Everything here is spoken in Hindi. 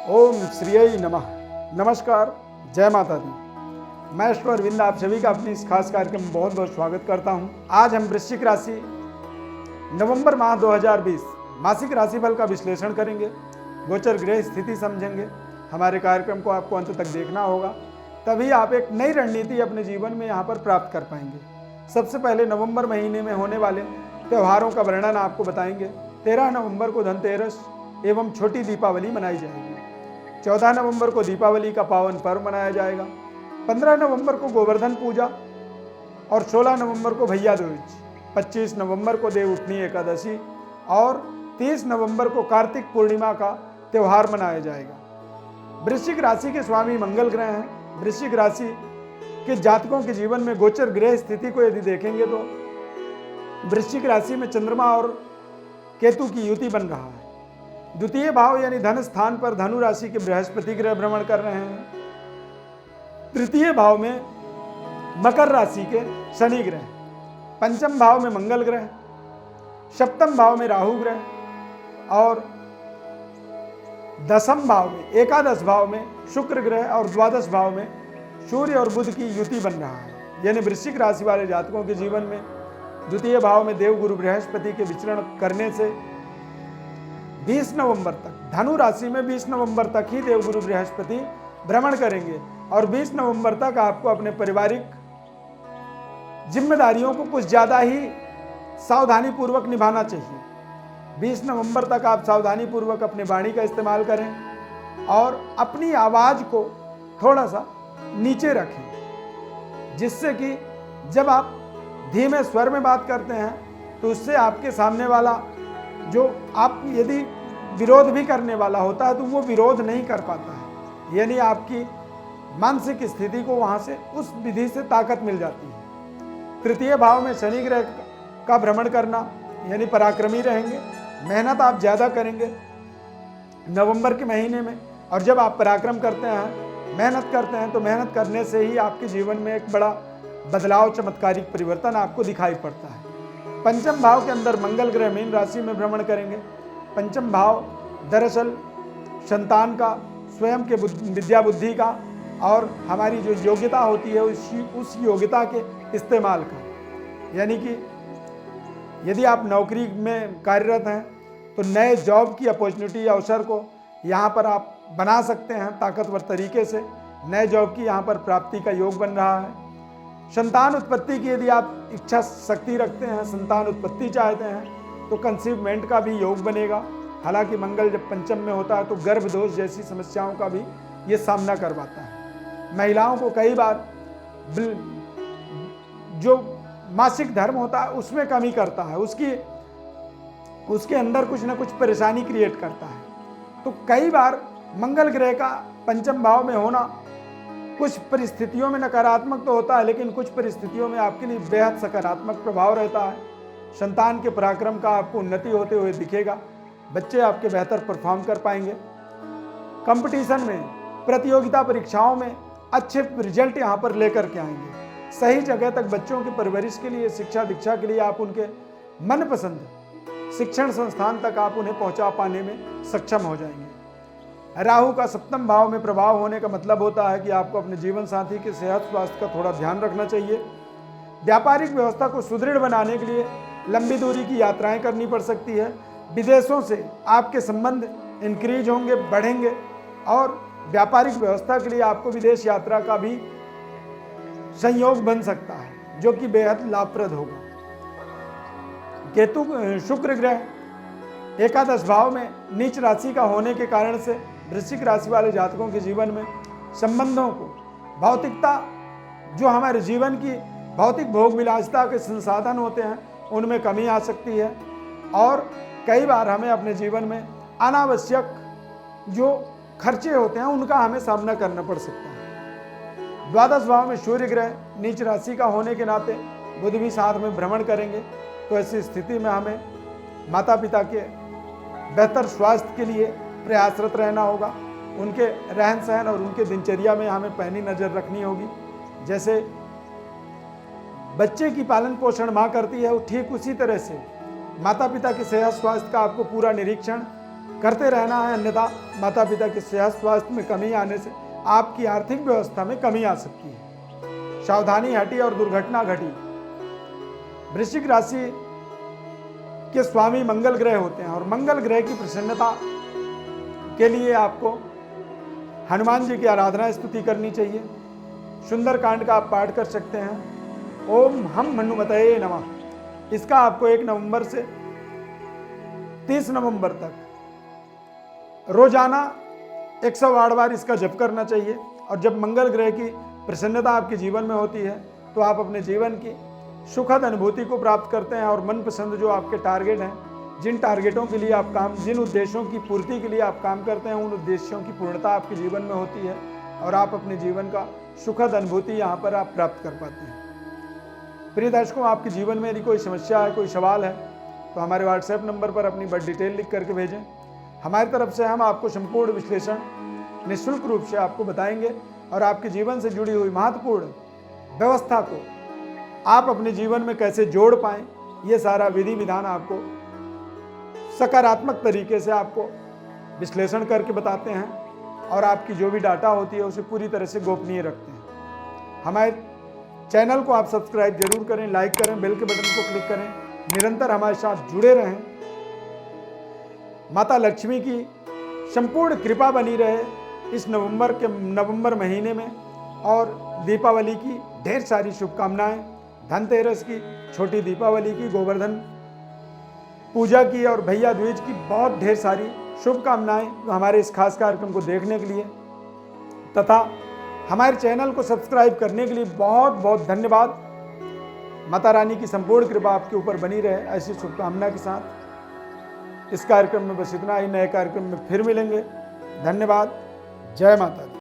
ओम श्रीय नमः। नमस्कार, जय माता दी। मैं ईश्वर विंद आप सभी का अपनी इस खास कार्यक्रम में बहुत बहुत स्वागत करता हूं। आज हम वृश्चिक राशि नवंबर माह 2020 मासिक राशिफल का विश्लेषण करेंगे, गोचर ग्रह स्थिति समझेंगे। हमारे कार्यक्रम को आपको अंत तक देखना होगा, तभी आप एक नई रणनीति अपने जीवन में यहाँ पर प्राप्त कर पाएंगे। सबसे पहले नवंबर महीने में होने वाले त्योहारों का वर्णन आपको बताएंगे। 13 नवंबर को धनतेरस एवं छोटी दीपावली मनाई जाएगी। 14 नवंबर को दीपावली का पावन पर्व मनाया जाएगा। 15 नवंबर को गोवर्धन पूजा और 16 नवंबर को भैया दूज। 25 नवंबर को देवउठनी एकादशी और 30 नवंबर को कार्तिक पूर्णिमा का त्यौहार मनाया जाएगा। वृश्चिक राशि के स्वामी मंगल ग्रह हैं। वृश्चिक राशि के जातकों के जीवन में गोचर ग्रह स्थिति को यदि देखेंगे तो वृश्चिक राशि में चंद्रमा और केतु की युति बन रहा है। द्वितीय भाव यानी धन स्थान पर धनु राशि के बृहस्पति ग्रह भ्रमण कर रहे हैं। तृतीय भाव में मकर राशि के शनि ग्रह, पंचम भाव में मंगल ग्रह, सप्तम भाव में राहु ग्रह और दसम भाव में एकादश भाव में शुक्र ग्रह और द्वादश भाव में सूर्य और बुध की युति बन रहा है। यानी वृश्चिक राशि वाले जातकों के जीवन में द्वितीय भाव में देव गुरु बृहस्पति के विचरण करने से 20 नवंबर तक धनु राशि में 20 नवंबर तक ही देवगुरु बृहस्पति भ्रमण करेंगे और 20 नवंबर तक आपको अपने पारिवारिक जिम्मेदारियों को कुछ ज्यादा ही सावधानी पूर्वक निभाना चाहिए। 20 नवंबर तक आप सावधानी पूर्वक अपनी वाणी का इस्तेमाल करें और अपनी आवाज को थोड़ा सा नीचे रखें, जिससे कि जब आप धीमे स्वर में बात करते हैं तो उससे आपके सामने वाला जो आप यदि विरोध भी करने वाला होता है तो वो विरोध नहीं कर पाता है। यानी आपकी मानसिक स्थिति को वहां से उस विधि से ताकत मिल जाती है। तृतीय भाव में शनि ग्रह का भ्रमण करना यानी पराक्रमी रहेंगे, मेहनत आप ज्यादा करेंगे नवंबर के महीने में। और जब आप पराक्रम करते हैं, मेहनत करते हैं, तो मेहनत करने से ही आपके जीवन में एक बड़ा बदलाव, चमत्कारिक परिवर्तन आपको दिखाई पड़ता है। पंचम भाव के अंदर मंगल ग्रह मीन राशि में भ्रमण करेंगे। पंचम भाव दरअसल संतान का, स्वयं के विद्या बुद्धि का और हमारी जो योग्यता होती है उस योग्यता के इस्तेमाल का। यानी कि यदि आप नौकरी में कार्यरत हैं तो नए जॉब की अपॉर्चुनिटी, अवसर को यहाँ पर आप बना सकते हैं ताकतवर तरीके से। नए जॉब की यहाँ पर प्राप्ति का योग बन रहा है। संतान उत्पत्ति की यदि आप इच्छा शक्ति रखते हैं, संतान उत्पत्ति चाहते हैं, तो कंसीवमेंट का भी योग बनेगा। हालांकि मंगल जब पंचम में होता है तो गर्भ दोष जैसी समस्याओं का भी ये सामना करवाता है। महिलाओं को कई बार जो मासिक धर्म होता है उसमें कमी करता है, उसके अंदर कुछ ना कुछ परेशानी क्रिएट करता है। तो कई बार मंगल ग्रह का पंचम भाव में होना कुछ परिस्थितियों में नकारात्मक तो होता है, लेकिन कुछ परिस्थितियों में आपके लिए बेहद सकारात्मक प्रभाव रहता है। संतान के पराक्रम का आपको उन्नति होते हुए दिखेगा। बच्चे आपके बेहतर परफॉर्म कर पाएंगे। कंपटीशन में, प्रतियोगिता परीक्षाओं में अच्छे रिजल्ट यहाँ पर लेकर के आएंगे। सही जगह तक बच्चों की परवरिश के लिए, शिक्षा दीक्षा के लिए आप उनके मनपसंद शिक्षण संस्थान तक आप उन्हें पहुँचा पाने में सक्षम हो जाएंगे। राहु का सप्तम भाव में प्रभाव होने का मतलब होता है कि आपको अपने जीवन साथी के सेहत स्वास्थ्य का थोड़ा ध्यान रखना चाहिए। व्यापारिक व्यवस्था को सुदृढ़ बनाने के लिए लंबी दूरी की यात्राएं करनी पड़ सकती है। विदेशों से आपके संबंध इंक्रीज होंगे, बढ़ेंगे और व्यापारिक व्यवस्था के लिए आपको विदेश यात्रा का भी संयोग बन सकता है, जो कि बेहद लाभप्रद होगा। केतु शुक्र ग्रह एकादश भाव में नीच राशि का होने के कारण से वृश्चिक राशि वाले जातकों के जीवन में संबंधों को, भौतिकता, जो हमारे जीवन की भौतिक भोग विलासिता के संसाधन होते हैं उनमें कमी आ सकती है और कई बार हमें अपने जीवन में अनावश्यक जो खर्चे होते हैं उनका हमें सामना करना पड़ सकता है। द्वादश भाव में सूर्य ग्रह नीच राशि का होने के नाते बुध भी साथ में भ्रमण करेंगे, तो ऐसी स्थिति में हमें माता पिता के बेहतर स्वास्थ्य के लिए प्रयासरत रहना होगा। उनके रहन सहन और उनके दिनचर्या में हमें पैनी नज़र रखनी होगी। जैसे बच्चे की पालन पोषण माँ करती है, ठीक उसी तरह से माता पिता के सेहत स्वास्थ्य का आपको पूरा निरीक्षण करते रहना है, अन्यथा माता पिता के सेहत स्वास्थ्य में कमी आने से आपकी आर्थिक व्यवस्था में कमी आ सकती है। सावधानी हटी और दुर्घटना घटी। वृश्चिक राशि के स्वामी मंगल ग्रह होते हैं और मंगल ग्रह की प्रसन्नता के लिए आपको हनुमान जी की आराधना स्तुति करनी चाहिए। सुंदर कांड का आप पाठ कर सकते हैं। ओम हम हनुमतये नमः। इसका आपको 1 नवंबर से 30 नवंबर तक रोजाना 108 बार इसका जप करना चाहिए। और जब मंगल ग्रह की प्रसन्नता आपके जीवन में होती है तो आप अपने जीवन की सुखद अनुभूति को प्राप्त करते हैं और मनपसंद जो आपके टारगेट हैं, जिन टारगेटों के लिए आप काम, जिन उद्देश्यों की पूर्ति के लिए आप काम करते हैं, उन उद्देश्यों की पूर्णता आपके जीवन में होती है और आप अपने जीवन का सुखद अनुभूति यहाँ पर आप प्राप्त कर पाते हैं। प्रिय दर्शकों, आपके जीवन में यदि कोई समस्या है, कोई सवाल है तो हमारे व्हाट्सएप नंबर पर अपनी बड़ी डिटेल लिख करके भेजें। हमारी तरफ से हम आपको संपूर्ण विश्लेषण निःशुल्क रूप से आपको बताएंगे और आपके जीवन से जुड़ी हुई महत्वपूर्ण व्यवस्था को आप अपने जीवन में कैसे जोड़ पाएं, ये सारा विधि विधान आपको सकारात्मक तरीके से आपको विश्लेषण करके बताते हैं और आपकी जो भी डाटा होती है उसे पूरी तरह से गोपनीय रखते हैं। हमारे चैनल को आप सब्सक्राइब जरूर करें, लाइक करें, बेल के बटन को क्लिक करें, निरंतर हमारे साथ जुड़े रहें। माता लक्ष्मी की संपूर्ण कृपा बनी रहे इस नवंबर महीने में और दीपावली की ढेर सारी शुभकामनाएं। धनतेरस की, छोटी दीपावली की, गोवर्धन पूजा की और भैया दूज की बहुत ढेर सारी शुभकामनाएं हमारे इस खास कार्यक्रम को देखने के लिए तथा हमारे चैनल को सब्सक्राइब करने के लिए बहुत बहुत धन्यवाद। माता रानी की संपूर्ण कृपा आपके ऊपर बनी रहे, ऐसी शुभकामना के साथ इस कार्यक्रम में बस इतना ही। नए कार्यक्रम में फिर मिलेंगे। धन्यवाद। जय माता दी।